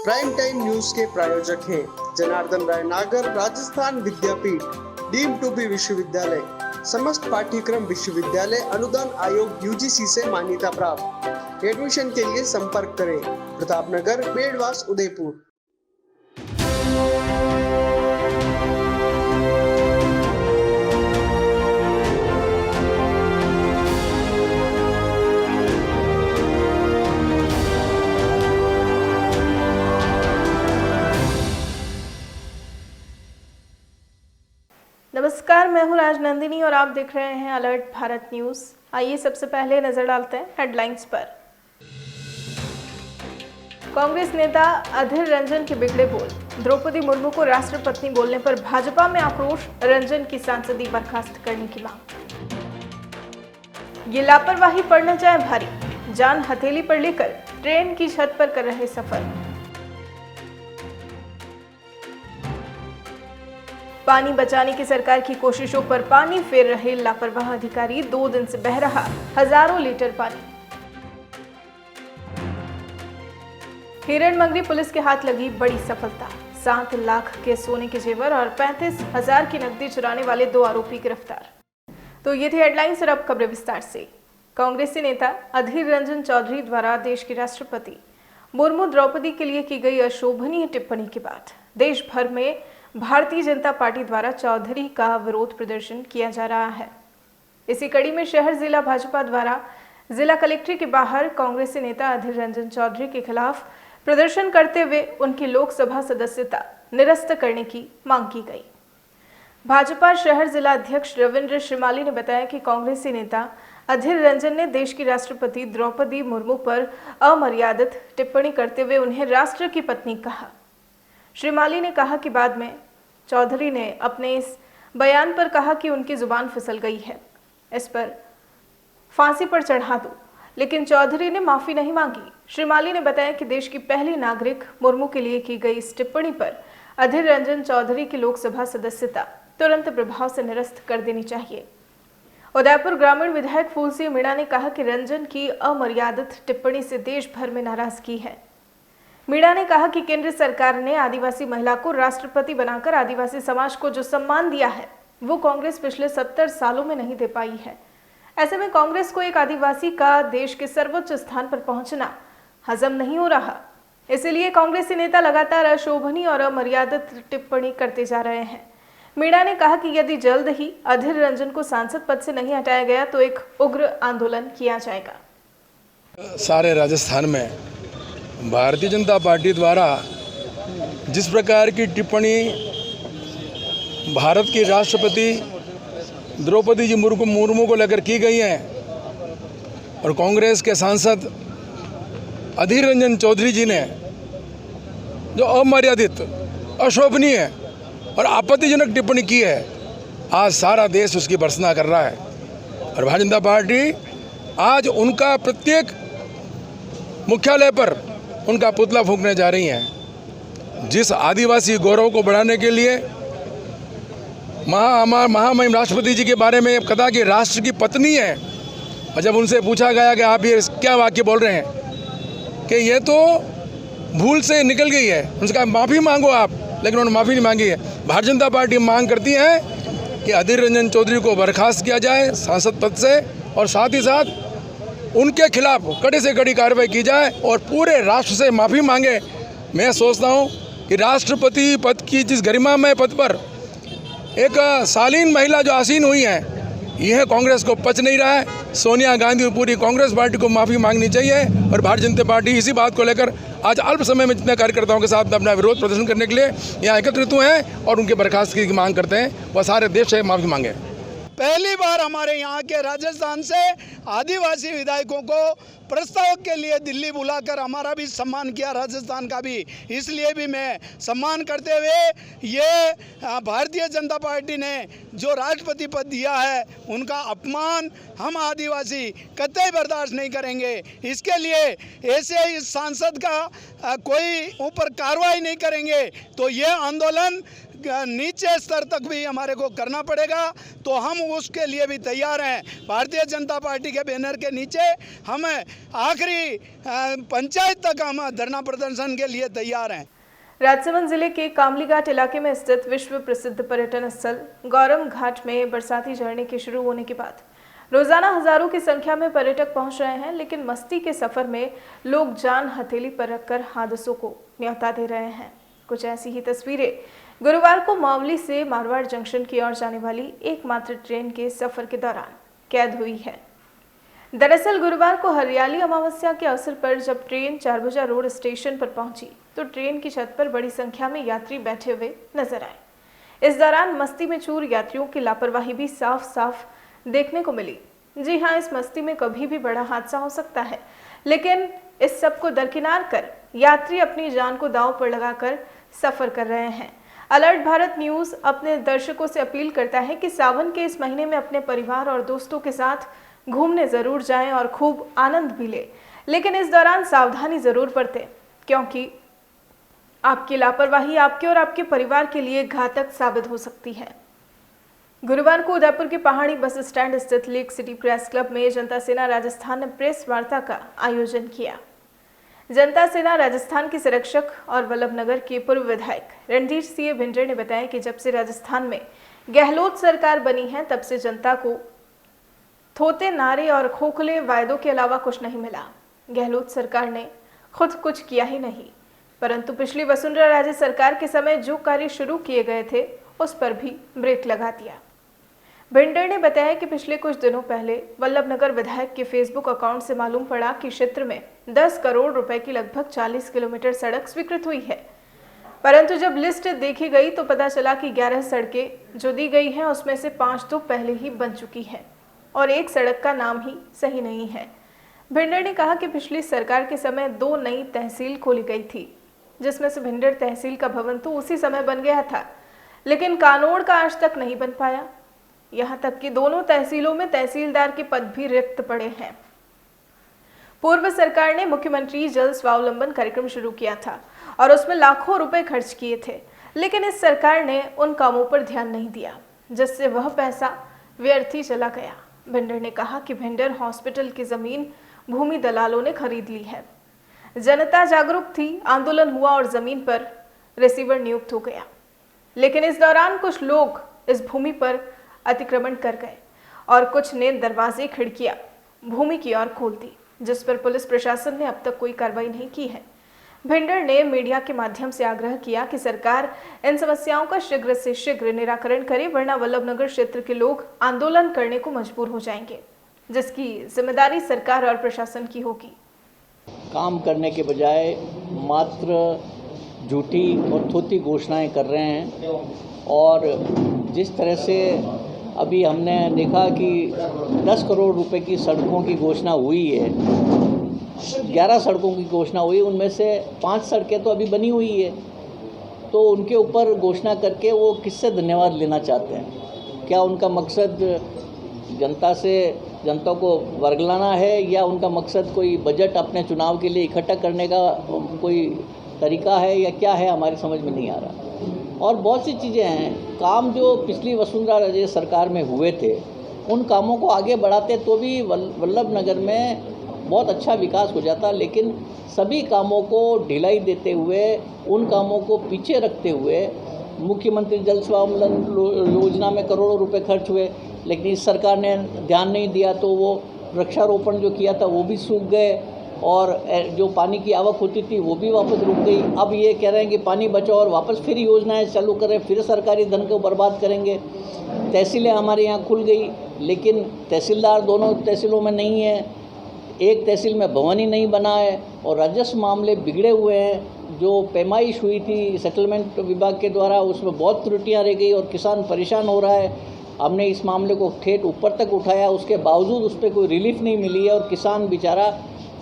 Prime time news के प्रायोजक हैं जनार्दन राय नागर, राजस्थान विद्यापीठ, डीम्ड टू बी विश्वविद्यालय, समस्त पाठ्यक्रम विश्वविद्यालय अनुदान आयोग यूजीसी से मान्यता प्राप्त। एडमिशन के लिए संपर्क करें प्रतापनगर, बेड़वास, उदयपुर। नमस्कार, मैं हूं राजनंदिनी और आप देख रहे हैं अलर्ट भारत न्यूज। आइए सबसे पहले नजर डालते हैं हेडलाइंस पर। कांग्रेस नेता अधीर रंजन के बिगड़े बोल, द्रौपदी मुर्मू को राष्ट्रपति बोलने पर भाजपा में आक्रोश, रंजन की सांसदी बर्खास्त करने की मांग। ये लापरवाही पड़ न जाए भारी, जान हथेली पर लेकर ट्रेन की छत पर कर रहे सफर। पानी बचाने की सरकार की कोशिशों पर पानी फेर रहे लापरवाह अधिकारी, 2 दिन से बह रहा हजारों लीटर पानी। हिरणमंगरी पुलिस के हाथ लगी बड़ी सफलता, 7 लाख के सोने के जेवर और 35,000 की नकदी चुराने वाले 2 आरोपी गिरफ्तार। तो ये थी हेडलाइंस और अब खबरें विस्तार से। कांग्रेसी नेता अधीर रंजन चौधरी द्वारा देश की राष्ट्रपति मुर्मू द्रौपदी के लिए की गई अशोभनीय टिप्पणी के बाद देश भर में भारतीय जनता पार्टी द्वारा चौधरी का विरोध प्रदर्शन किया जा रहा है। इसी कड़ी में शहर जिला भाजपा द्वारा जिला कलेक्ट्रेट के बाहर कांग्रेसी नेता अधीर रंजन चौधरी के खिलाफ प्रदर्शन करते हुए उनकी लोकसभा सदस्यता निरस्त करने की मांग की गई। भाजपा शहर जिला अध्यक्ष रविंद्र श्रीमाली ने बताया कि कांग्रेसी नेता अधीर रंजन ने देश की राष्ट्रपति द्रौपदी मुर्मू पर अमर्यादित टिप्पणी करते हुए उन्हें राष्ट्र की पत्नी कहा। श्रीमाली ने कहा कि बाद में चौधरी ने अपने इस बयान पर कहा कि उनकी जुबान फिसल गई है, इस पर फांसी पर चढ़ा दो, लेकिन चौधरी ने माफी नहीं मांगी। श्रीमाली ने बताया कि देश की पहली नागरिक मुर्मू के लिए की गई इस टिप्पणी पर अधीर रंजन चौधरी की लोकसभा सदस्यता तुरंत प्रभाव से निरस्त कर देनी चाहिए। उदयपुर ग्रामीण विधायक फूल सिंह मीणा ने कहा कि रंजन की अमर्यादित टिप्पणी से देश भर में नाराजगी है। मीणा ने कहा कि केंद्र सरकार ने आदिवासी महिला को राष्ट्रपति बनाकर आदिवासी समाज को जो सम्मान दिया है वो कांग्रेस पिछले 70 सालों में नहीं दे पाई है। ऐसे में कांग्रेस को एक आदिवासी का देश के सर्वोच्च स्थान पर पहुंचना हजम नहीं हो रहा, इसलिए कांग्रेसी नेता लगातार अशोभनीय और अमर्यादित टिप्पणी करते जा रहे हैं। मीणा ने कहा कि यदि जल्द ही अधीर रंजन को सांसद पद से नहीं हटाया गया तो एक उग्र आंदोलन किया जाएगा। सारे राजस्थान में भारतीय जनता पार्टी द्वारा जिस प्रकार की टिप्पणी भारत की राष्ट्रपति द्रौपदी जी मुर्मू को लेकर की गई है और कांग्रेस के सांसद अधीर रंजन चौधरी जी ने जो अमर्यादित, अशोभनीय और आपत्तिजनक टिप्पणी की है, आज सारा देश उसकी भर्त्सना कर रहा है। और भारतीय जनता पार्टी आज उनका प्रत्येक मुख्यालय पर उनका पुतला फूंकने जा रही हैं। जिस आदिवासी गौरव को बढ़ाने के लिए महामहिम राष्ट्रपति जी के बारे में कहा कि राष्ट्र की पत्नी है, और जब उनसे पूछा गया कि आप ये क्या वाक्य बोल रहे हैं कि ये तो भूल से निकल गई है, उनसे कहा माफ़ी मांगो आप, लेकिन उन्होंने माफ़ी नहीं मांगी है। भारतीय जनता पार्टी मांग करती है कि अधीर रंजन चौधरी को बर्खास्त किया जाए सांसद पद से, और साथ ही साथ उनके खिलाफ कड़ी से कड़ी कार्रवाई की जाए और पूरे राष्ट्र से माफ़ी मांगे। मैं सोचता हूं कि राष्ट्रपति पद की जिस गरिमामय पद पर एक शालीन महिला जो आसीन हुई है, यह कांग्रेस को पच नहीं रहा है। सोनिया गांधी और पूरी कांग्रेस पार्टी को माफ़ी मांगनी चाहिए और भारतीय जनता पार्टी इसी बात को लेकर आज अल्प समय में जितने कार्यकर्ताओं के साथ अपना विरोध प्रदर्शन करने के लिए यहाँ एकत्रित हुए हैं और उनके बर्खास्तगी की मांग करते हैं, वह सारे देश से माफ़ी मांगे। पहली बार हमारे यहाँ के राजस्थान से आदिवासी विधायकों को प्रस्ताव के लिए दिल्ली बुलाकर हमारा भी सम्मान किया, राजस्थान का भी। इसलिए भी मैं सम्मान करते हुए ये भारतीय जनता पार्टी ने जो राष्ट्रपति पद दिया है उनका अपमान हम आदिवासी कतई बर्दाश्त नहीं करेंगे। इसके लिए ऐसे इस सांसद का कोई ऊपर कार्रवाई नहीं करेंगे तो ये आंदोलन नीचे स्तर तक भी हमारे को करना पड़ेगा, तो हम उसके लिए भी तैयार हैं। भारतीय जनता पार्टी के बैनर के नीचे हम आखिरी पंचायत तक हम धरना प्रदर्शन के लिए तैयार हैं। राजसमंद जिले के कामलीघाट इलाके में स्थित विश्व प्रसिद्ध पर्यटन स्थल गौरम घाट में बरसाती झरने के शुरू होने के बाद रोजाना हजारों की संख्या में पर्यटक पहुंच रहे हैं, लेकिन मस्ती के सफर में लोग जान हथेली पर रखकर हादसों को न्योता दे रहे हैं। कुछ ऐसी ही तस्वीरें गुरुवार को मावली से मारवाड़ जंक्शन की ओर जाने वाली एकमात्र ट्रेन के सफर के दौरान कैद हुई है। दरअसल गुरुवार को हरियाली अमावस्या के अवसर पर जब ट्रेन चारभुजा रोड स्टेशन पर पहुंची तो ट्रेन की छत पर बड़ी संख्या में यात्री बैठे हुए नजर आए। इस दौरान मस्ती में चूर यात्रियों की लापरवाही भी साफ साफ देखने को मिली। जी हां, इस मस्ती में कभी भी बड़ा हादसा हो सकता है, लेकिन इस सब को दरकिनार कर यात्री अपनी जान को दांव पर लगाकर सफर कर रहे हैं। अलर्ट भारत न्यूज अपने दर्शकों से अपील करता है कि सावन के इस महीने में अपने परिवार और दोस्तों के साथ घूमने जरूर जाएं और खूब आनंद भी लें, लेकिन इस दौरान सावधानी जरूर बरतें, क्योंकि आपकी लापरवाही आपके और आपके परिवार के लिए घातक साबित हो सकती है। गुरुवार को उदयपुर के पहाड़ी बस स्टैंड स्थित लेक सिटी प्रेस क्लब में जनता सेना राजस्थान ने प्रेस वार्ता का आयोजन किया। जनता सेना राजस्थान के संरक्षक और वल्लभनगर के पूर्व विधायक रणधीर सिंह भिंडर ने बताया कि जब से राजस्थान में गहलोत सरकार बनी है, तब से जनता को थोते नारे और खोखले वायदों के अलावा कुछ नहीं मिला। गहलोत सरकार ने खुद कुछ किया ही नहीं, परंतु पिछली वसुंधरा राजे सरकार के समय जो कार्य शुरू किए गए थे उस पर भी ब्रेक लगा दिया। भिंडर ने बताया कि पिछले कुछ दिनों पहले वल्लभनगर विधायक के फेसबुक अकाउंट से मालूम पड़ा कि क्षेत्र में 10 करोड़ रुपए की लगभग 40 किलोमीटर सड़क स्वीकृत हुई है, परंतु जब लिस्ट देखी गई तो पता चला कि 11 सड़कें जो दी गई हैं उसमें से 5 तो पहले ही बन चुकी हैं और एक सड़क का नाम ही सही नहीं है। भिंडर ने कहा कि पिछली सरकार के समय 2 नई तहसील खोली गई थी, जिसमें से भिंडर तहसील का भवन तो उसी समय बन गया था, लेकिन कानोड़ का आज तक नहीं बन पाया। यहाँ तक कि दोनों तहसीलों में तहसीलदार के पद भी रिक्त पड़े हैं। पूर्व सरकार ने मुख्यमंत्री जल स्वावलंबन कार्यक्रम शुरू किया था और उसमें लाखों रुपए खर्च किए थे, लेकिन इस सरकार ने उन कामों पर ध्यान नहीं दिया, जिससे वह पैसा व्यर्थ ही चला गया। भिंडर ने कहा कि भिंडर हॉस्पिटल की जमीन भूमि दलालों ने खरीद ली है। जनता जागरूक थी, आंदोलन हुआ और जमीन पर रिसीवर नियुक्त हो गया, लेकिन इस दौरान कुछ लोग इस भूमि पर अतिक्रमण कर गए और कुछ ने दरवाजे खिड़कियां भूमि की ओर खोल दी, जिस पर पुलिस प्रशासन ने अब तक कोई कार्रवाई नहीं की है। भिंडर ने मीडिया के माध्यम से आग्रह किया कि सरकार इन समस्याओं का शीघ्र से शीघ्र निराकरण करे, वरना वल्लभनगर क्षेत्र के लोग आंदोलन करने को मजबूर हो जाएंगे, जिसकी जिम्मेदारी सरकार और प्रशासन की होगी। काम करने के बजाय मात्र झूठी और थोती घोषणाएं कर रहे हैं और जिस तरह से अभी हमने देखा कि 10 करोड़ रुपए की सड़कों की घोषणा हुई है, 11 सड़कों की घोषणा हुई, उनमें से 5 सड़कें तो अभी बनी हुई है, तो उनके ऊपर घोषणा करके वो किससे धन्यवाद लेना चाहते हैं? क्या उनका मकसद जनता को वर्गलाना है या उनका मकसद कोई बजट अपने चुनाव के लिए इकट्ठा करने का कोई तरीका है या क्या है, हमारी समझ में नहीं आ रहा। और बहुत सी चीज़ें हैं, काम जो पिछली वसुंधरा राजे सरकार में हुए थे उन कामों को आगे बढ़ाते तो भी वल्लभनगर में बहुत अच्छा विकास हो जाता, लेकिन सभी कामों को ढिलाई देते हुए, उन कामों को पीछे रखते हुए मुख्यमंत्री जल स्वावलंबन योजना में करोड़ों रुपए खर्च हुए, लेकिन इस सरकार ने ध्यान नहीं दिया तो वो वृक्षारोपण जो किया था वो भी सूख गए और जो पानी की आवक होती थी वो भी वापस रुक गई। अब ये कह रहे हैं कि पानी बचाओ और वापस फिर योजनाएं चालू करें, फिर सरकारी धन को बर्बाद करेंगे। तहसीलें हमारे यहाँ खुल गई, लेकिन तहसीलदार दोनों तहसीलों में नहीं है, एक तहसील में भवन ही नहीं बना है और राजस्व मामले बिगड़े हुए हैं। जो पैमाइश हुई थी सेटलमेंट विभाग के द्वारा उसमें बहुत त्रुटियाँ रह गई और किसान परेशान हो रहा है। हमने इस मामले को ठेठ ऊपर तक उठाया, उसके बावजूद उस पर कोई रिलीफ नहीं मिली है और किसान बेचारा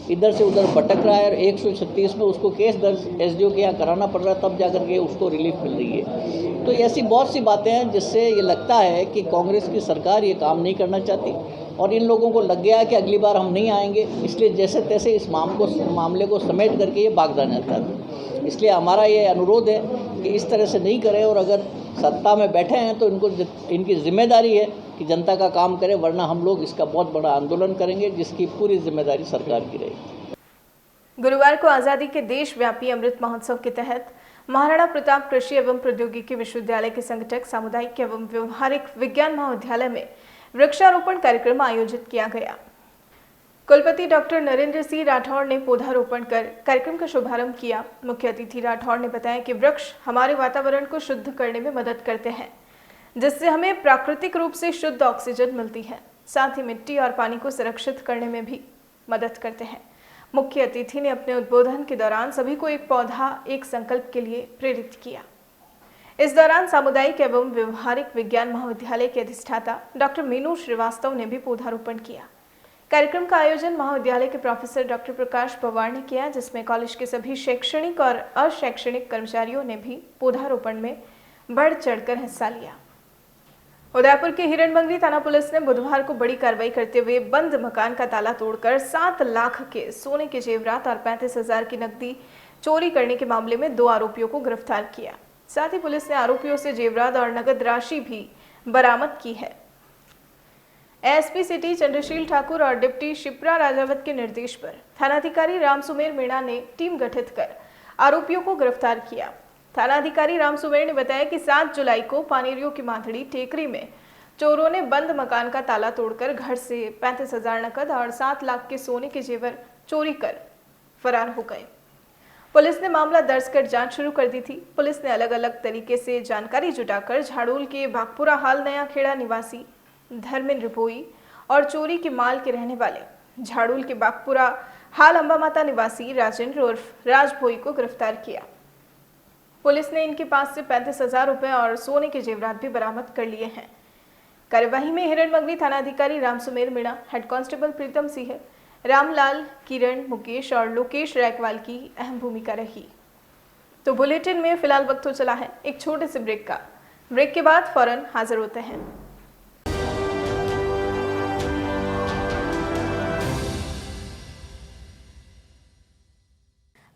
इधर से उधर भटक रहा है और 136 में उसको केस दर्ज एसडीओ के यहाँ कराना पड़ रहा है, तब जाकर के उसको रिलीफ मिल रही है। तो ऐसी बहुत सी बातें हैं जिससे ये लगता है कि कांग्रेस की सरकार ये काम नहीं करना चाहती और इन लोगों को लग गया है कि अगली बार हम नहीं आएंगे, इसलिए जैसे तैसे इस मामले को समेट करके ये भाग जाना चाहते हैं। इसलिए हमारा ये अनुरोध है कि इस तरह से नहीं करें और अगर सत्ता में बैठे हैं तो इनकी जिम्मेदारी है कि जनता का काम करें, वरना हम लोग इसका बहुत बड़ा आंदोलन करेंगे जिसकी पूरी जिम्मेदारी सरकार की रहेगी। गुरुवार को आजादी के देशव्यापी अमृत महोत्सव के तहत महाराणा प्रताप कृषि एवं प्रौद्योगिकी विश्वविद्यालय के संगठक सामुदायिक एवं व्यवहारिक विज्ञान महाविद्यालय में वृक्षारोपण कार्यक्रम आयोजित किया गया। कुलपति डॉक्टर नरेंद्र सिंह राठौड़ ने पौधारोपण कर कार्यक्रम का शुभारंभ किया। मुख्य अतिथि राठौड़ ने बताया कि वृक्ष हमारे वातावरण को शुद्ध करने में मदद करते हैं, जिससे हमें प्राकृतिक रूप से शुद्ध ऑक्सीजन मिलती है। साथ ही मिट्टी और पानी को संरक्षित करने में भी मदद करते हैं। मुख्य अतिथि ने अपने उद्बोधन के दौरान सभी को एक पौधा एक संकल्प के लिए प्रेरित किया। इस दौरान सामुदायिक एवं व्यवहारिक विज्ञान महाविद्यालय के अधिष्ठाता डॉक्टर मीनू श्रीवास्तव ने भी पौधारोपण किया। कार्यक्रम का आयोजन महाविद्यालय के प्रोफेसर डॉक्टर प्रकाश पवार ने किया, जिसमें कॉलेज के सभी शैक्षणिक और अशैक्षणिक कर्मचारियों ने भी पौधारोपण में बढ़ चढ़कर हिस्सा लिया। उदयपुर के हिरणबंगरी थाना पुलिस ने बुधवार को बड़ी कार्रवाई करते हुए बंद मकान का ताला तोड़कर 7 लाख के सोने के जेवरात और 35,000 की नकदी चोरी करने के मामले में 2 आरोपियों को गिरफ्तार किया। साथ ही पुलिस ने आरोपियों से जेवरात और नकद राशि भी बरामद की है। एसपी सिटी चंद्रशील ठाकुर और डिप्टी शिप्रा राजावत के निर्देश पर थानाधिकारी रामसुमेर मीणा ने टीम गठित कर आरोपियों को गिरफ्तार किया। थानाधिकारी रामसुमेर ने बताया कि 7 जुलाई को पानेरियो की माथड़ी टेकरी में चोरों ने बंद मकान का ताला तोड़कर घर से 35,000 नकद और 7 लाख के सोने के जेवर चोरी कर फरार हो गए। पुलिस ने मामला दर्ज कर जांच शुरू कर दी थी। पुलिस ने अलग अलग तरीके से जानकारी जुटाकर झाड़ोल के बागपुरा हाल नया खेड़ा निवासी धर्मेंद्र भोई और चोरी के माल के रहने वाले झाड़ोल के बागपुरा हाल अंबा माता निवासी राजेंद्र उर्फ राज भोई को गिरफ्तार किया। पुलिस ने इनके पास से 35,000 रुपए और सोने के जेवरात भी बरामद कर लिए हैं। कार्यवाही में हिरणबंगरी थानाधिकारी रामसुमेर मीणा, हेड कांस्टेबल प्रीतम सिंह, रामलाल, किरण, मुकेश और लोकेश रैकवाल की अहम भूमिका रही। तो बुलेटिन में फिलहाल वक्त हो चला है एक छोटे से ब्रेक का। ब्रेक के बाद फौरन हाजिर होते हैं।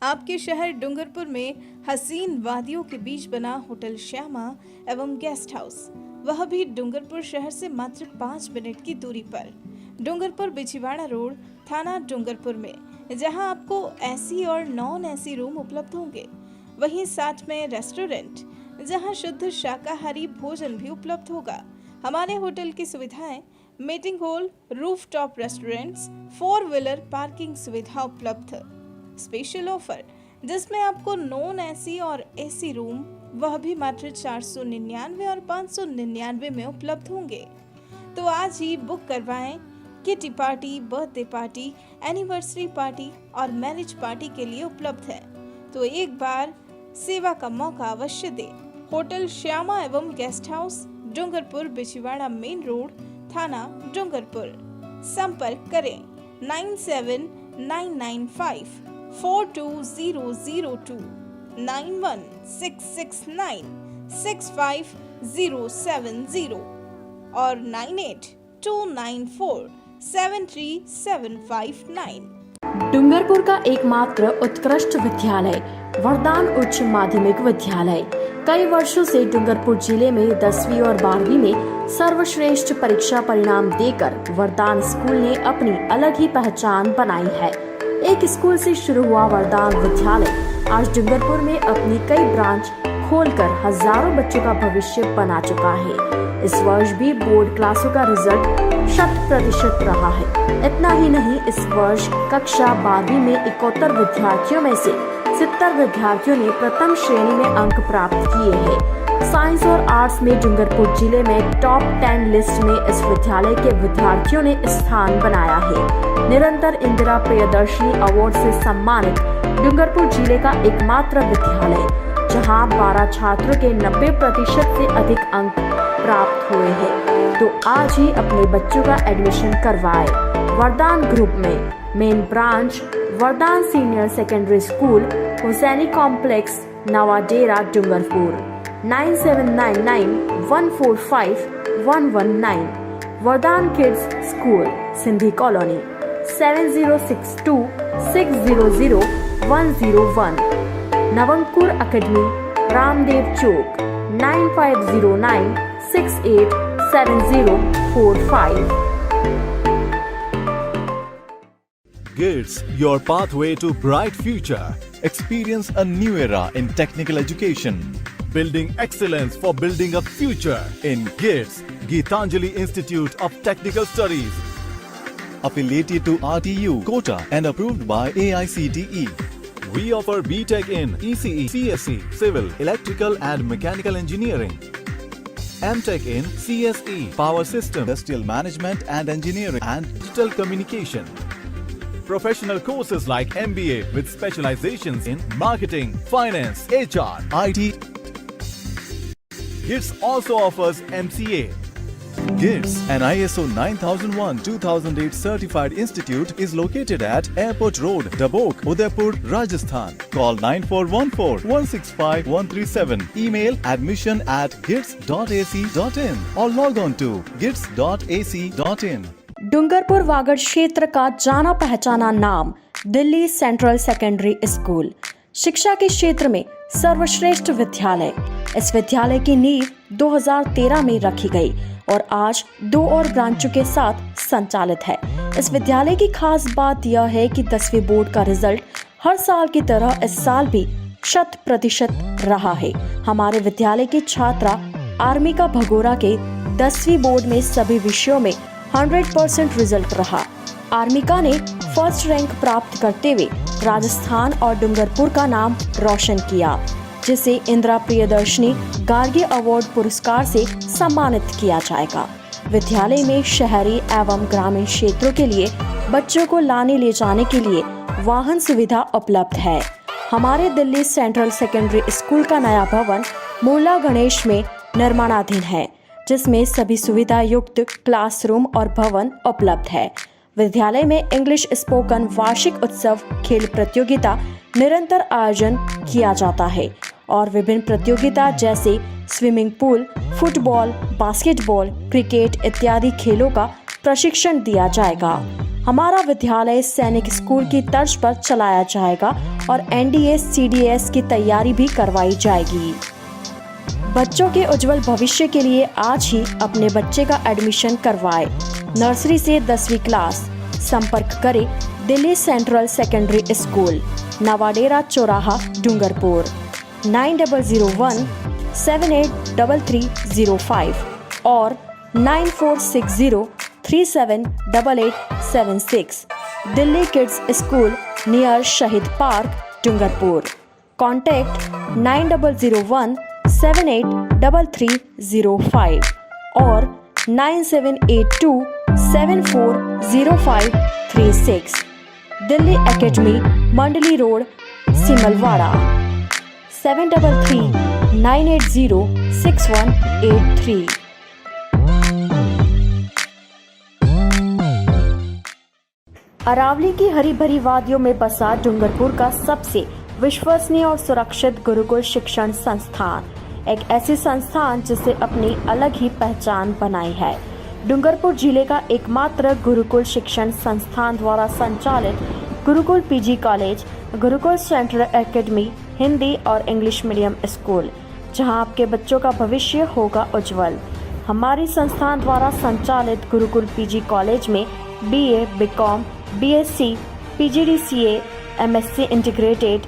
आपके शहर डूंगरपुर में हसीन वादियों के बीच बना होटल श्यामा एवं गेस्ट हाउस, वह भी डूंगरपुर शहर से मात्र 5 मिनट की दूरी पर। डूंगरपुर बिछीवाड़ा रोड, थाना डूंगरपुर में, जहां आपको एसी और नॉन एसी रूम उपलब्ध होंगे। वहीं साथ में रेस्टोरेंट, जहां शुद्ध शाकाहारी भोजन भी उपलब्ध होगा। हमारे होटल की सुविधाएं meeting hall, rooftop restaurants, 4 wheeler parking सुविधा उपलब्ध। स्पेशल ऑफर जिसमें आपको नॉन एसी और एसी रूम वह भी मात्र 499 और 599 में उपलब्ध होंगे। तो आज ही बुक करवाएं। Kitty party, birthday party, anniversary party और मैरिज पार्टी के लिए उपलब्ध है। तो एक बार सेवा का मौका अवश्य दें। होटल श्यामा एवं guest house, Dungarpur Bichhiwara main road, थाना डूंगरपुर। संपर्क करें 9799542002 9166965070 और 9829473759। डूंगरपुर का एकमात्र उत्कृष्ट विद्यालय वरदान उच्च माध्यमिक विद्यालय कई वर्षों से डूंगरपुर जिले में 10वीं और 12वीं में सर्वश्रेष्ठ परीक्षा परिणाम देकर वरदान स्कूल ने अपनी अलग ही पहचान बनाई है। एक स्कूल से शुरू हुआ वरदान विद्यालय आज डूंगरपुर में अपनी कई ब्रांच खोलकर हजारों बच्चों का भविष्य बना चुका है। इस वर्ष भी बोर्ड क्लासों का रिजल्ट 100% रहा है। इतना ही नहीं, इस वर्ष कक्षा 12वीं में 71 विद्यार्थियों में से 70 विद्यार्थियों ने प्रथम श्रेणी में अंक प्राप्त किए हैं। साइंस और आर्ट्स में डूंगरपुर जिले में टॉप 10 लिस्ट में इस विद्यालय के विद्यार्थियों ने स्थान बनाया है। निरंतर इंदिरा प्रियदर्शनी अवार्ड से सम्मानित डूंगरपुर जिले का एकमात्र विद्यालय, जहां 12 छात्रों के 90% से अधिक अंक प्राप्त हुए हैं। तो आज ही अपने बच्चों का एडमिशन करवाएं। वरदान ग्रुप में main branch Vardan senior secondary school, Husaini complex, Navadera, Dungarpur. 9799145119। Vardan kids school, Sindhi colony, 7062600101। Navankur academy, Ramdev chowk, 9509687045. GITS, your pathway to bright future. Experience a new era in technical education. Building excellence for building a future in GITS, Geetanjali Institute of Technical Studies. Affiliated to RTU, Kota and approved by AICTE. We offer BTech in ECE, CSE, Civil, Electrical and Mechanical Engineering. MTech in CSE, Power System, Industrial Management and Engineering and Digital Communication. Professional courses like MBA with specializations in marketing, finance, HR, IT. GITS also offers MCA. GITS, an ISO 9001-2008 certified institute, is located at Airport Road, Dabok, Udaipur, Rajasthan. Call 9414-165-137. Email admission@gits.ac.in or log on to gits.ac.in. Dungarpur Vagad क्षेत्र का जाना पहचाना नाम Delhi central secondary school शिक्षा के क्षेत्र में सर्वश्रेष्ठ विद्यालय। इस विद्यालय की नींव 2013 में रखी गई और आज 2 और ब्रांचों के साथ संचालित है। इस विद्यालय की खास बात यह है कि 10वीं बोर्ड का रिजल्ट हर साल की तरह इस साल भी 100% रहा है। हमारे विद्यालय की छात्रा आर्मिका भगोरा के 10वीं बोर्ड में सभी विषयों में 100% रिजल्ट रहा। आर्मिका ने फर्स्ट रैंक प्राप्त करते हुए राजस्थान और डूंगरपुर का नाम रोशन किया, जिसे इंदिरा प्रियदर्शनी गार्गी अवार्ड पुरस्कार से सम्मानित किया जाएगा। विद्यालय में शहरी एवं ग्रामीण क्षेत्रों के लिए बच्चों को लाने ले जाने के लिए वाहन सुविधा उपलब्ध है। हमारे दिल्ली सेंट्रल सेकेंडरी स्कूल का नया भवन मूला गणेश में निर्माणाधीन है, जिसमें सभी सुविधा युक्त क्लासरूम और भवन उपलब्ध है। विद्यालय में इंग्लिश स्पोकन वार्षिक उत्सव खेल प्रतियोगिता निरंतर आयोजन किया जाता है और विभिन्न प्रतियोगिता जैसे swimming pool, football, basketball, cricket इत्यादि खेलों का प्रशिक्षण दिया जाएगा। हमारा विद्यालय सैनिक स्कूल की तर्ज पर चलाया जाएगा और NDA CDS की तैयारी भी करवाई जाएगी। बच्चों के उज्जवल भविष्य के लिए आज ही अपने बच्चे का एडमिशन करवाएं। नर्सरी से 10वीं क्लास। संपर्क करें Delhi central secondary school, Nawadera चौराहा, डूंगरपुर 9001783305 और 9460378876। Delhi kids school near Shaheed park, Dungarpur. Contact 9001783305 और 9782740536। Delhi academy, Mandli road, Simalwara 7339806183। अरावली की हरी भरी वादियों में बसा डूंगरपुर का सबसे विश्वसनीय और सुरक्षित गुरुकुल शिक्षण संस्थान, एक ऐसी संस्थान जिसे अपनी अलग ही पहचान बनाई है। डूंगरपुर जिले का एकमात्र गुरुकुल शिक्षण संस्थान द्वारा संचालित Gurukul PG college, Gurukul central academy, Hindi और इंग्लिश मीडियम स्कूल, जहां आपके बच्चों का भविष्य होगा उज्जवल। हमारी संस्थान द्वारा संचालित गुरुकुल PG कॉलेज में BA, BCom, BSc, PGDCA, MSc integrated,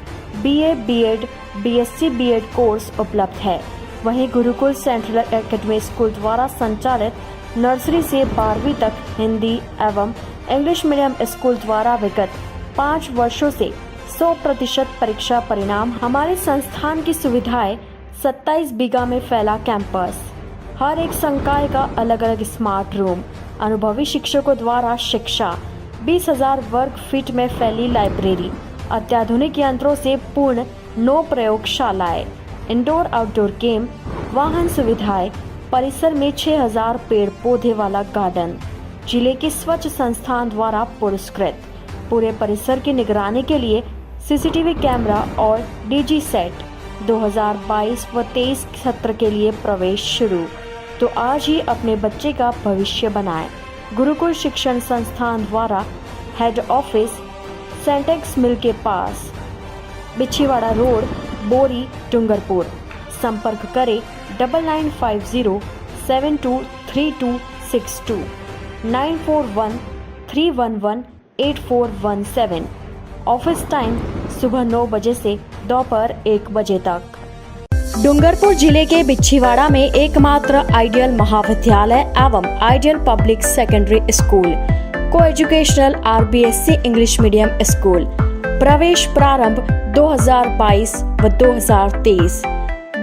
BA, BEd, BSc, BEd course उपलब्ध है। वहीं गुरुकुल सेंट्रल एकेडमी स्कूल द्वारा संचालित नर्सरी से 12वीं तक हिंदी एवं इंग्लिश मीडियम स्कूल द्वारा विगत 5 वर्षों से 100% परीक्षा परिणाम। हमारे संस्थान की सुविधाएं 27 बीघा में फैला कैंपस, हर एक संकाय का अलग अलग स्मार्ट रूम, अनुभवी शिक्षकों द्वारा शिक्षा, 20,000 वर्ग फीट में फैली लाइब्रेरी, अत्याधुनिक यंत्रों से पूर्ण 9 प्रयोगशालाएं, इंडोर आउटडोर गेम, वाहन सुविधाएं, परिसर में 6,000 पेड़ पौधे वाला गार्डन, जिले के स्वच्छ संस्थान द्वारा पुरस्कृत। पूरे परिसर की निगरानी के लिए CCTV कैमरा और DG सेट। 2022 व 23 सत्र के लिए प्रवेश शुरू। तो आज ही अपने बच्चे का भविष्य बनाएं। गुरुकुल शिक्षण संस्थान द्वारा हेड ऑफिस सेंटेक्स मिल के पास, बिछीवाड़ा रोड, बोरी, डूंगरपुर संपर्क करें 9950723262 9413118417। ऑफिस टाइम सुबह 9 बजे से दोपहर 1 बजे तक। डूंगरपुर जिले के बिच्छीवाड़ा में एकमात्र आइडियल महाविद्यालय एवं आइडियल पब्लिक सेकेंडरी स्कूल को educational RBSC English medium school. प्रवेश प्रारंभ 2022 व 2023।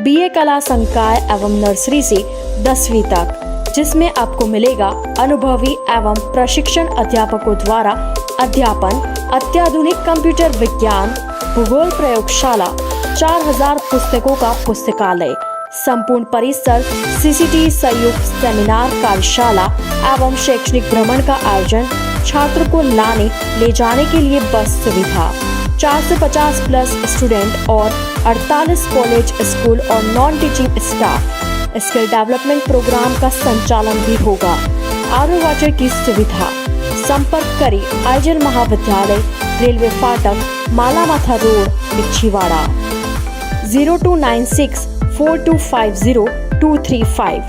BA कला संकाय एवं नर्सरी से 10वीं तक, जिसमें आपको मिलेगा अनुभवी एवं प्रशिक्षण अध्यापकों द्वारा अध्यापन, अत्याधुनिक कंप्यूटर विज्ञान, भूगोल प्रयोगशाला, 4000 पुस्तकों का पुस्तकालय, संपूर्ण परिसर, CCTV संयुक्त सेमिनार कार्यशाला एवं शैक्षणिक भ्रमण का आयोजन, छात्र को लाने ले जाने के लिए बस सुविधा, 450 प्लस स्टूडेंट और 48 कॉलेज, स्कूल और non teaching staff. Skill development programme का संचालन भी होगा। आरओ वाटर की सुविधा। संपर्क करें आइडियल महाविद्यालय, रेलवे फाटक, Malamatha road, Bichhiwara. 02964250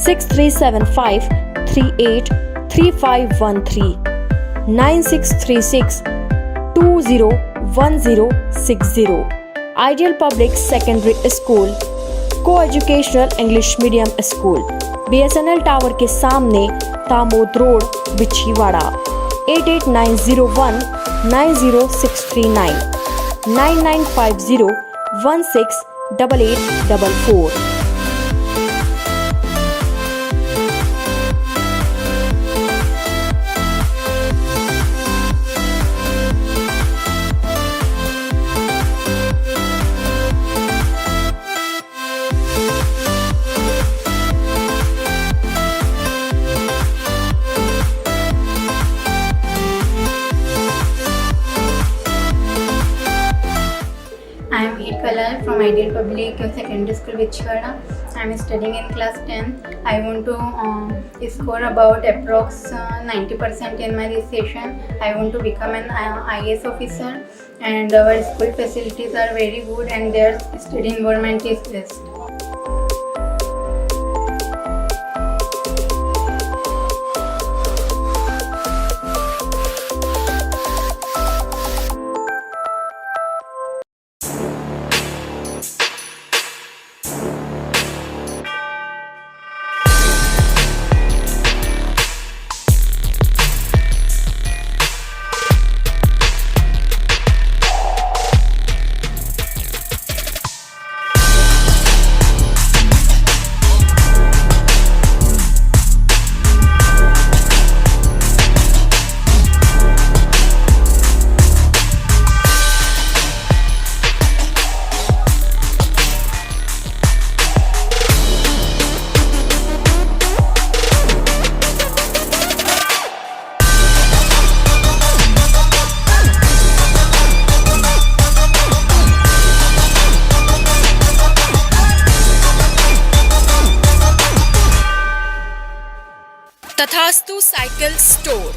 6375383513 9636201060। Ideal public secondary school co-educational English medium school, BSNL tower के सामने, Tamod road, Bichhiwara. 8890190639 9950168844। I am Kalal from Ideal Public Secondary School, Bichwada. I am studying in class 10. I want to score about approx 90% in my this session. I want to become an IAS officer, and our school facilities are very good and their study environment is best. Tathastu cycle store,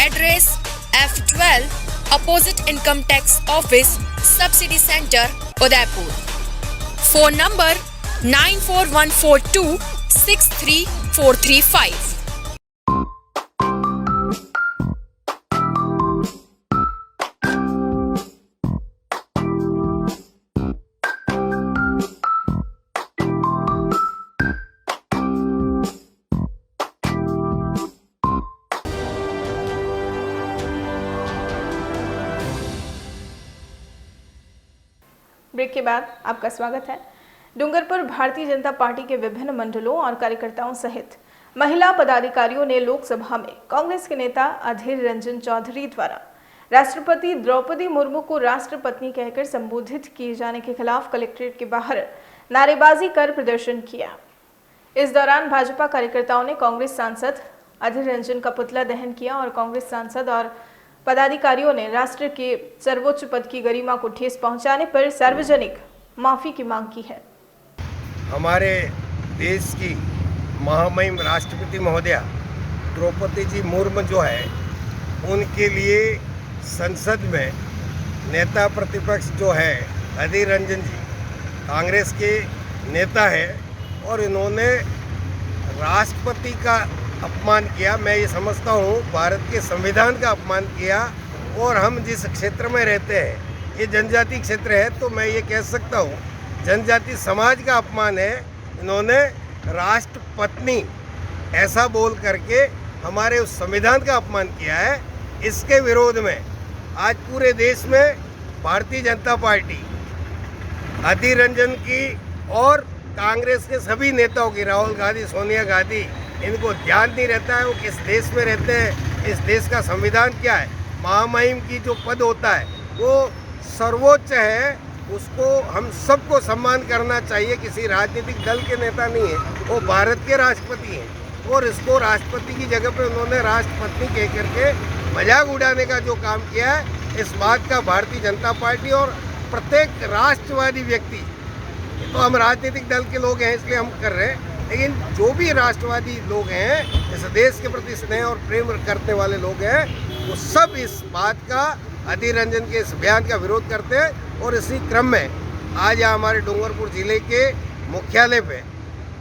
address F12 opposite income tax office, subsidy centre, Udaipur. Phone number 9414263435। Break के बाद आपका स्वागत है। Dungarpur Bharatiya Janata party के विभिन्न मंडलों और कार्यकर्ताओं सहित महिला पदाधिकारियों ने लोकसभा में कांग्रेस के नेता अधीर रंजन चौधरी द्वारा राष्ट्रपति द्रौपदी मुर्मू को राष्ट्रपत्नी कहकर संबोधित किए जाने के खिलाफ कलेक्ट्रेट के बाहर नारेबाजी कर प्रदर्शन किया। इस दौरान भाजपा कार्यकर्ताओं ने कांग्रेस सांसद अधीर रंजन का पुतला दहन किया और कांग्रेस सांसद और पदाधिकारियों ने राष्ट्र के सर्वोच्च पद की गरिमा को ठेस पहुंचाने पर सार्वजनिक माफी की मांग की है। हमारे देश की महामहिम राष्ट्रपति महोदया द्रौपदी जी मुर्मू जो है, उनके लिए संसद में नेता प्रतिपक्ष जो है अधीर रंजन जी, कांग्रेस के नेता है और इन्होंने राष्ट्रपति का अपमान किया। मैं ये समझता हूँ भारत के संविधान का अपमान किया। और हम जिस क्षेत्र में रहते हैं ये जनजाति क्षेत्र है, तो मैं ये कह सकता हूँ जनजाति समाज का अपमान है। इन्होंने राष्ट्रपत्नी ऐसा बोल करके हमारे उस संविधान का अपमान किया है। इसके विरोध में आज पूरे देश में भारतीय जनता पार्टी, अधीर रंजन की और कांग्रेस के सभी नेताओं की, राहुल गांधी, सोनिया गांधी, इनको ध्यान नहीं रहता है वो किस देश में रहते हैं, इस देश का संविधान क्या है। महामहिम की जो पद होता है वो सर्वोच्च है, उसको हम सबको सम्मान करना चाहिए। किसी राजनीतिक दल के नेता नहीं है, वो भारत के राष्ट्रपति हैं और इसको राष्ट्रपति की जगह पे उन्होंने राष्ट्रपति कह करके मजाक उड़ाने का जो काम किया है, इस बात का भारतीय जनता पार्टी और प्रत्येक राष्ट्रवादी व्यक्ति, तो हम राजनीतिक दल के लोग हैं इसलिए हम कर रहे हैं, लेकिन जो भी राष्ट्रवादी लोग हैं, इस देश के प्रति स्नेह और प्रेम करने वाले लोग हैं, वो सब इस बात का, अधीर रंजन के इस बयान का विरोध करते हैं। और इसी क्रम में आज यहाँ हमारे डूंगरपुर जिले के मुख्यालय पे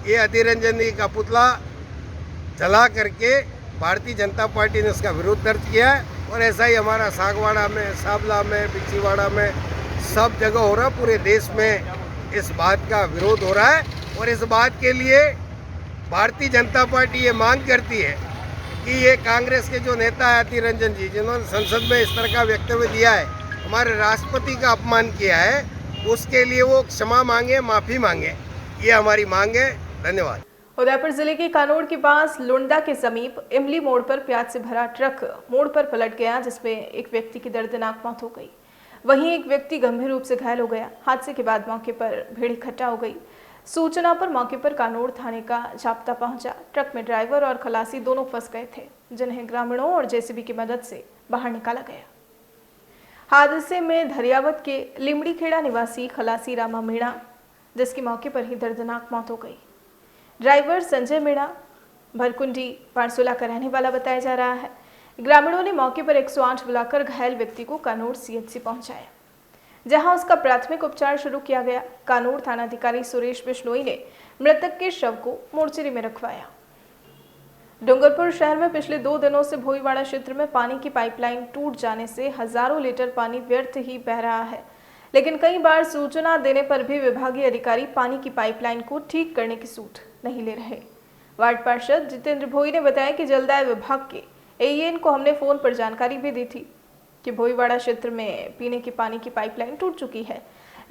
ये अधीर रंजन जी का पुतला जला करके भारतीय जनता पार्टी ने उसका विरोध दर्ज किया है। और ऐसा ही हमारा सागवाड़ा में, साबला में, बिछीवाड़ा में, सब जगह हो रहा, पूरे देश में इस बात का विरोध हो रहा है। और इस बात के लिए भारतीय जनता पार्टी ये मांग करती है कि ये कांग्रेस के जो नेता है अधीर रंजन जी, जिन्होंने संसद में इस तरह का वक्तव्य दिया है, हमारे राष्ट्रपति का अपमान किया है, उसके लिए वो क्षमा मांगे, माफ़ी मांगे, ये हमारी मांग है। धन्यवाद। उदयपुर जिले के कानोड़ के पास लुंडा के समीप इमली मोड़ पर प्याज से भरा ट्रक मोड़ पर पलट गया, जिसमें एक व्यक्ति की दर्दनाक मौत हो गई। वहीं एक व्यक्ति गंभीर रूप से घायल हो गया। हादसे के बाद मौके पर भीड़ इकट्ठा हो गई। सूचना पर मौके पर कानोड़ थाने का जाप्ता पहुंचा। ट्रक में ड्राइवर और खलासी दोनों फंस गए थे, जिन्हें ग्रामीणों और जेसीबी की मदद से बाहर निकाला गया। हादसे में धरियावत के लिमड़ी खेड़ा निवासी खलासी रामा मीणा, जिसकी मौके पर ही दर्दनाक मौत हो गई। ड्राइवर संजय मीणा भरकुंडी पारसोला का रहने वाला बताया जा रहा है। ग्रामीणों ने मौके पर 108 बुलाकर घायल व्यक्ति को कानोड़ सीएचसी पहुंचाया, जहां उसका प्राथमिक उपचार शुरू किया गया। कानोड़ थानाधिकारी सुरेश बिश्नोई ने मृतक के शव को मोर्चरी में रखवाया। डूंगरपुर शहर में पिछले 2 दिनों से भोईवाड़ा क्षेत्र में पानी की पाइपलाइन टूट जाने से हजारों लीटर पानी व्यर्थ ही बह रहा है, लेकिन कई बार सूचना देने पर भी विभागीय अधिकारी पानी की पाइपलाइन को ठीक करने की सूट नहीं ले रहे। वार्ड पार्षद जितेंद्र भोई ने बताया कि जलदाय विभाग के एईएन को हमने फोन पर जानकारी भी दी थी कि भोईवाड़ा क्षेत्र में पीने की पानी की पाइपलाइन टूट चुकी है,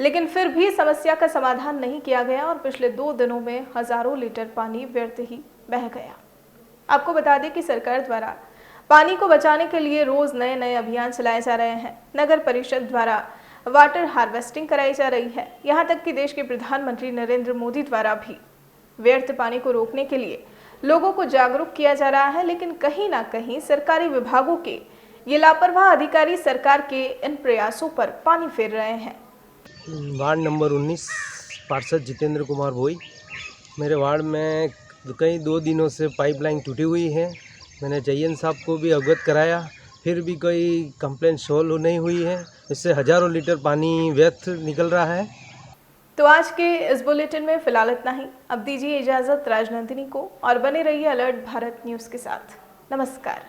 लेकिन फिर भी समस्या का समाधान नहीं किया गया और पिछले 2 दिनों में हजारों लीटर पानी व्यर्थ ही बह गया। आपको बता दें कि सरकार द्वारा पानी को बचाने के लिए रोज नए अभियान चलाए जा रहे हैं। नगर परिषद द्वारा वाटर हार्वेस्टिंग कराई जा रही है। यहाँ तक कि देश के प्रधानमंत्री नरेंद्र मोदी द्वारा भी व्यर्थ पानी को रोकने के लिए लोगों को जागरूक किया जा रहा है, लेकिन कहीं ना कहीं सरकारी विभागों के ये लापरवाह अधिकारी सरकार के इन प्रयासों पर पानी फेर रहे हैं। वार्ड नंबर 19 पार्षद जितेंद्र कुमार भोई। मेरे वार्ड में कई 2 दिनों से पाइपलाइन टूटी हुई है। मैंने जयन साहब को भी अवगत कराया, फिर भी कोई कंप्लेंट सोल्व नहीं हुई है। इससे हजारों लीटर पानी व्यर्थ निकल रहा है। तो आज के इस बुलेटिन में फिलहाल इतना ही। अब दीजिए इजाजत राजनंदिनी को और बने रहिए अलर्ट भारत न्यूज के साथ। नमस्कार।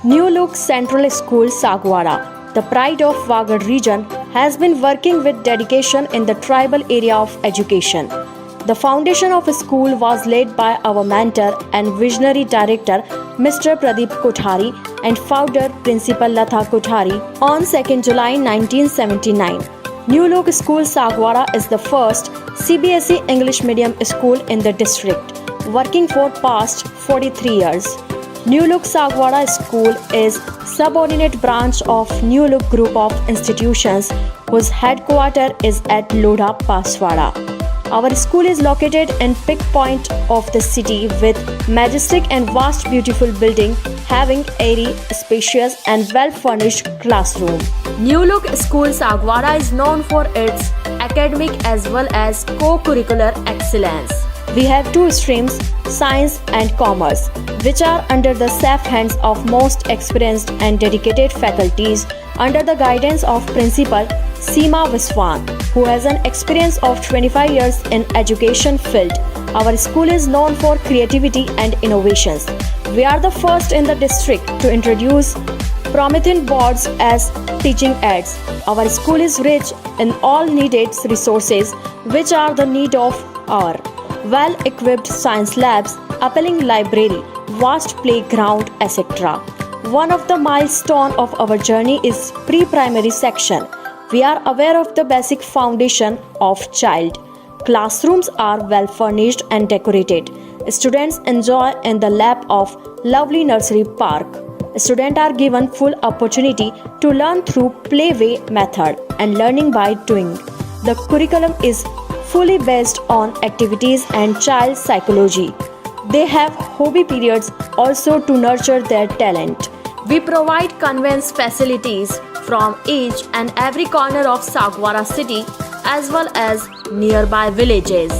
New Look Central School Sagwara, the pride of Wagad region, has been working with dedication in the tribal area of education. The foundation of a school was laid by our mentor and visionary director Mr. Pradeep Kothari and founder Principal Latha Kothari on 2nd July 1979. New Look School Sagwara is the first CBSE English medium school in the district, working for past 43 years. New Look Sagwara School is subordinate branch of New Look Group of Institutions, whose headquarters is at Lodha, Paswara. Our school is located in peak point of the city with majestic and vast beautiful building having airy, spacious and well-furnished classroom. New Look School Sagwara is known for its academic as well as co-curricular excellence. We have 2 streams, Science and Commerce, which are under the safe hands of most experienced and dedicated faculties under the guidance of Principal Seema Viswan, who has an experience of 25 years in education field. Our school is known for creativity and innovations. We are the first in the district to introduce Promethean boards as teaching aids. Our school is rich in all needed resources which are the need of our well-equipped science labs, appealing library, vast playground, etc. One of the milestones of our journey is pre-primary section. We are aware of the basic foundation of child. Classrooms are well furnished and decorated. Students enjoy in the lap of lovely nursery park. Students are given full opportunity to learn through playway method and learning by doing. The curriculum is fully based on activities and child psychology. They have hobby periods also to nurture their talent. We provide conveyance facilities from each and every corner of Sagwara city as well as nearby villages.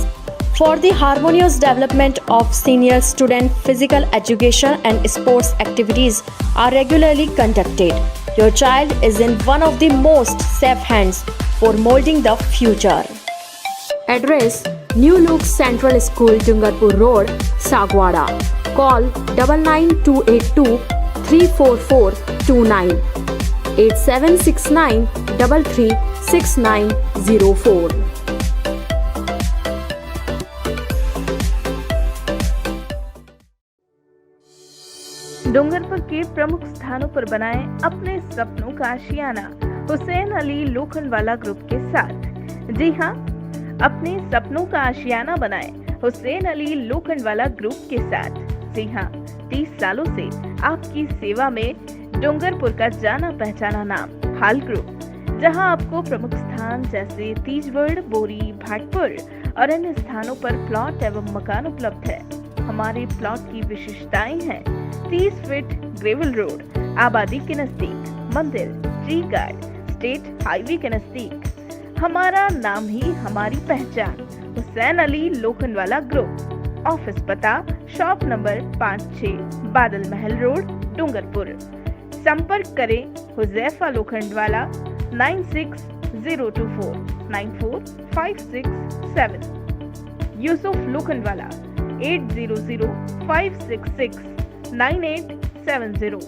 For the harmonious development of senior student, physical education and sports activities are regularly conducted. Your child is in one of the most safe hands for molding the future. Address: New Look Central School, Dungarpur Road, Sagwada. Call 99282 34429 8769 336904. Dungarpur के प्रमुख स्थानों पर बनाएं अपने सपनों का आशियाना Hussain Ali Lokhandwala group के साथ। जी हाँ, अपने सपनों का आशियाना बनाएं हुसैन अली लोखंडवाला ग्रुप के साथ। जी हाँ, 30 सालों से आपकी सेवा में डूंगरपुर का जाना पहचाना नाम हाल ग्रुप, जहां आपको प्रमुख स्थान जैसे तीजवड़, बोरी, भाटपुर और अन्य स्थानों पर प्लॉट एवं मकान उपलब्ध है। हमारे प्लॉट की विशेषताएं हैं 30 फीट ग्रेवल रोड, आबादी के नजदीक, मंदिर, ट्री गार्ड, स्टेट हाईवे के नजदीक। हमारा नाम ही हमारी पहचान, हुसैन अली लोखंडवाला ग्रुप। ऑफिस पता शॉप नंबर 56, बादल महल रोड, डूंगरपुर। संपर्क करें Huzaifa Lokhandwala 9602494567, Yusuf Lokhandwala 8005669870।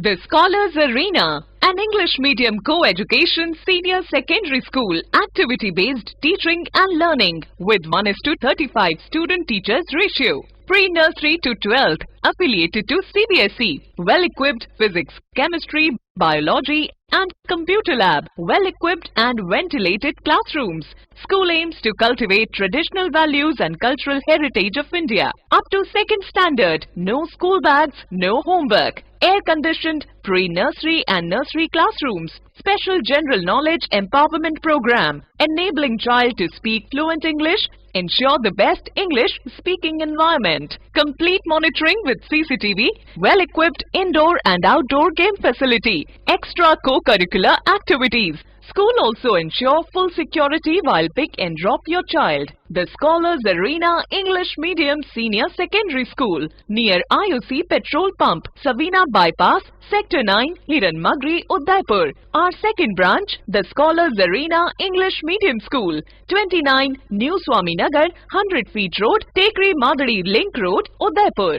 The Scholars Arena, an English medium co-education senior secondary school, activity-based teaching and learning with 1:35 student-teachers ratio. Pre-nursery to 12th, affiliated to CBSE. Well-equipped physics, chemistry, biology and computer lab. Well-equipped and ventilated classrooms. School aims to cultivate traditional values and cultural heritage of India. Up to 2nd standard, no school bags, no homework. Air-conditioned pre-nursery and nursery classrooms. Special general knowledge empowerment program, enabling child to speak fluent English. Ensure the best English speaking environment. Complete monitoring with CCTV. Well-equipped indoor and outdoor game facility. Extra co-curricular activities. School also ensure full security while pick and drop your child. The Scholars Arena English Medium Senior Secondary School near IOC Petrol Pump, Savina Bypass, Sector 9, Hiranmagri, Udaipur. Our second branch, the Scholars Arena English Medium School, 29 New Swaminagar, 100 Feet Road, Tekri Madadi Link Road, Udaipur.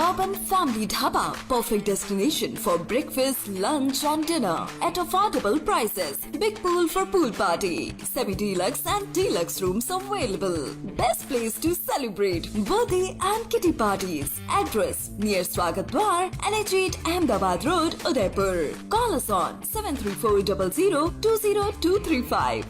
Urban Family Dhaba, perfect destination for breakfast, lunch and dinner at affordable prices. Big pool for pool party, semi-deluxe and deluxe rooms available. Best place to celebrate birthday and kitty parties. Address near Swagat Dwar, NH8 Ahmedabad Road, Udaipur. Call us on 73400 20235.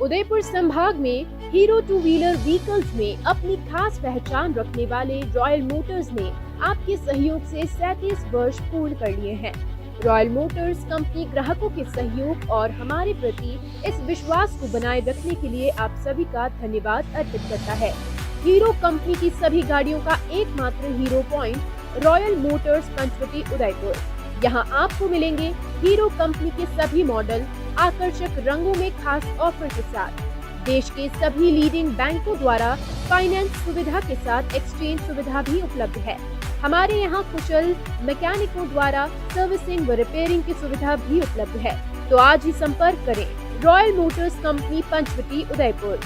Udaipur संभाग में hero two wheeler vehicles में अपनी खास पहचान रखने वाले royal Motors ने आपके सहयोग से 37 वर्ष पूर्ण कर लिए हैं। रॉयल मोटर्स कंपनी ग्राहकों के सहयोग और हमारे प्रति इस विश्वास को बनाए रखने के लिए आप सभी का धन्यवाद अर्पित करता है। हीरो कंपनी की सभी गाड़ियों का एकमात्र Hero point royal motors Panchvati Udaipur. यहाँ आपको मिलेंगे हीरो कंपनी के सभी मॉडल आकर्षक रंगों में खास ऑफर के साथ। देश के सभी लीडिंग बैंकों द्वारा फाइनेंस सुविधा के साथ एक्सचेंज सुविधा भी उपलब्ध है। हमारे यहाँ कुशल मैकेनिकों द्वारा सर्विसिंग व रिपेयरिंग की सुविधा भी उपलब्ध है। तो आज ही संपर्क करें royal motors company Panchvati Udaipur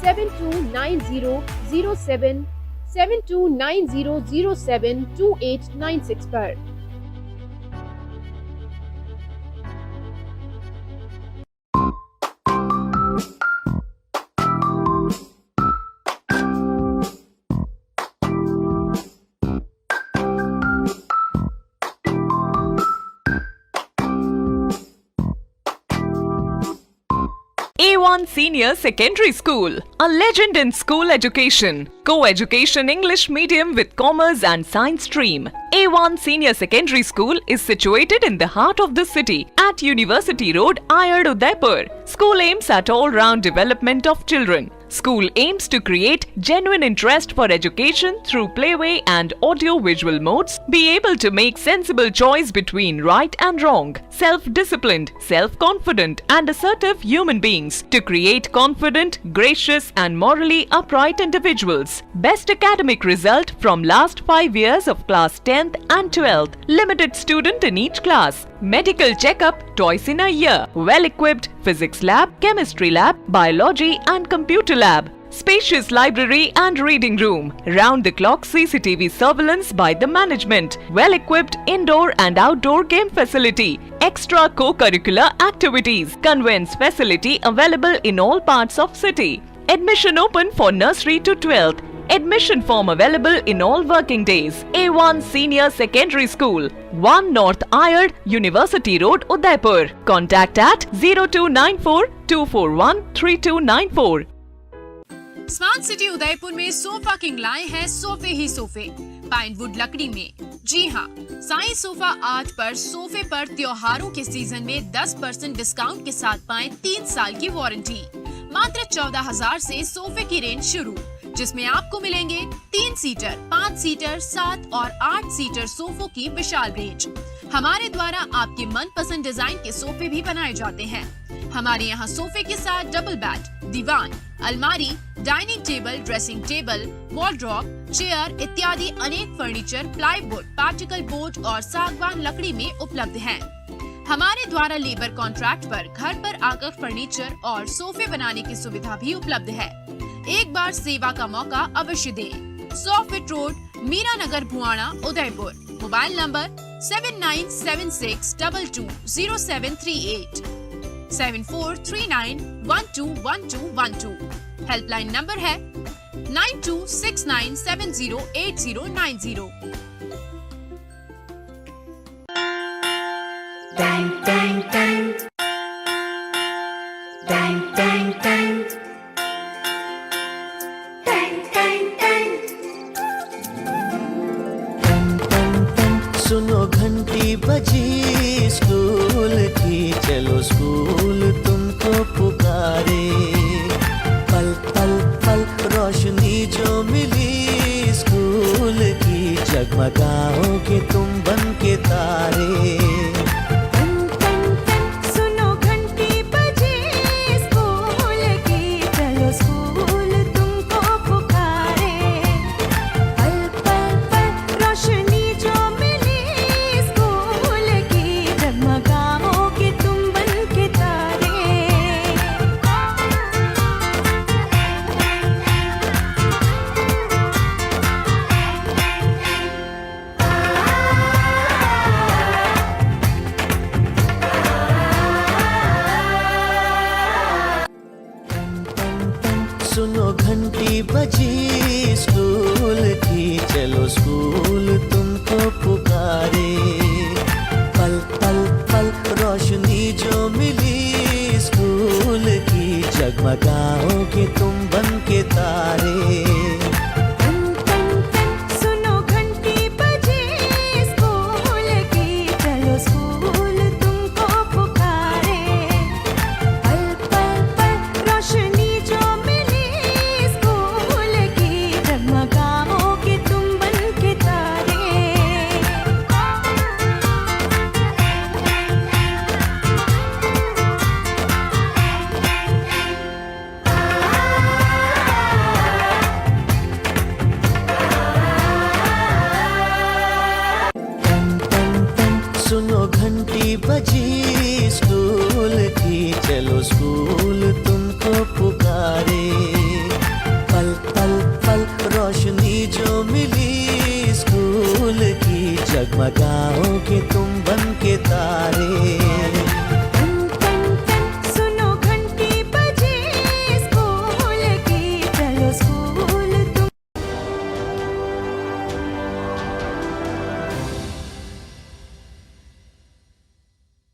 7290072896 पर। A1 Senior Secondary School, a legend in school education. Co-education English medium with commerce and science stream. A1 Senior Secondary School is situated in the heart of the city at University Road, Ayad, Udaipur. School aims at all-round development of children. School aims to create genuine interest for education through playway and audio-visual modes, be able to make sensible choice between right and wrong, self-disciplined, self-confident and assertive human beings to create confident, gracious and morally upright individuals. Best academic result from last 5 years of class 10th and 12th. Limited student in each class. Medical checkup twice in a year. Well-equipped physics lab, chemistry lab, biology and computer lab. Spacious library and reading room. Round-the-clock CCTV surveillance by the management. Well-equipped indoor and outdoor game facility. Extra co-curricular activities. Conveyance facility available in all parts of city. Admission open for nursery to 12th. Admission form available in all working days. A1 Senior Secondary School, 1 North Ayad, University Road, Udaipur. Contact at 0294 241 3294. Smart city Udaipur में sofa king लाए हैं सोफे ही सोफे Pinewood लकड़ी में। जी हाँ, Sai sofa art पर सोफे पर त्योहारों के सीजन में 10% डिस्काउंट के साथ पाएं 3 साल की वारंटी। मात्र 14,000 से सोफे की रेंज शुरू, जिसमें आपको मिलेंगे 3 सीटर, 5 सीटर, 7 और 8 सीटर सोफों की विशाल रेंज। हमारे द्वारा आपके मनपसंद डिजाइन के सोफे भी बनाए जाते हैं। हमारे यहाँ सोफे के साथ डबल बेड, दीवान, अलमारी, dining table, dressing table, wardrobe, chair इत्यादि अनेक फर्नीचर प्लाईवुड, पार्टिकल बोर्ड और सागवान लकड़ी में उपलब्ध हैं। हमारे द्वारा लेबर कॉन्ट्रैक्ट पर घर पर आकर फर्नीचर और सोफे बनाने की सुविधा भी उपलब्ध है। एक बार सेवा का मौका अवश्य दें। 100 feet road, Meera Nagar, Bhuana, Udaipur. Mobile number 7976220738 7439121212। Helpline number है 9269708090। सुनो घंटी बजी स्कूल की, चलो स्कूल तुमको पुकारे। पल पल पल रोशनी जो मिली स्कूल की, जगमगाओगे तुम बन के तारे। सुनो घंटी बजी स्कूल की, चलो स्कूल तुमको पुकारे। पल पल पल रोशनी जो मिली स्कूल की, जग जगमगाओगे तुम बन के तारे। सुनो घंटी बजे स्कूल की, चलो स्कूल तुमको पुकारे। पल पल पल रोशनी जो मिली स्कूल की, जगमगाओगे तुम बन के तारे। सुनो घंटी बजी स्कूल की, चलो स्कूल तुमको पुकारे। पल पल पल रोशनी जो मिली स्कूल की, जगमगाओगे तुम बन के तारे।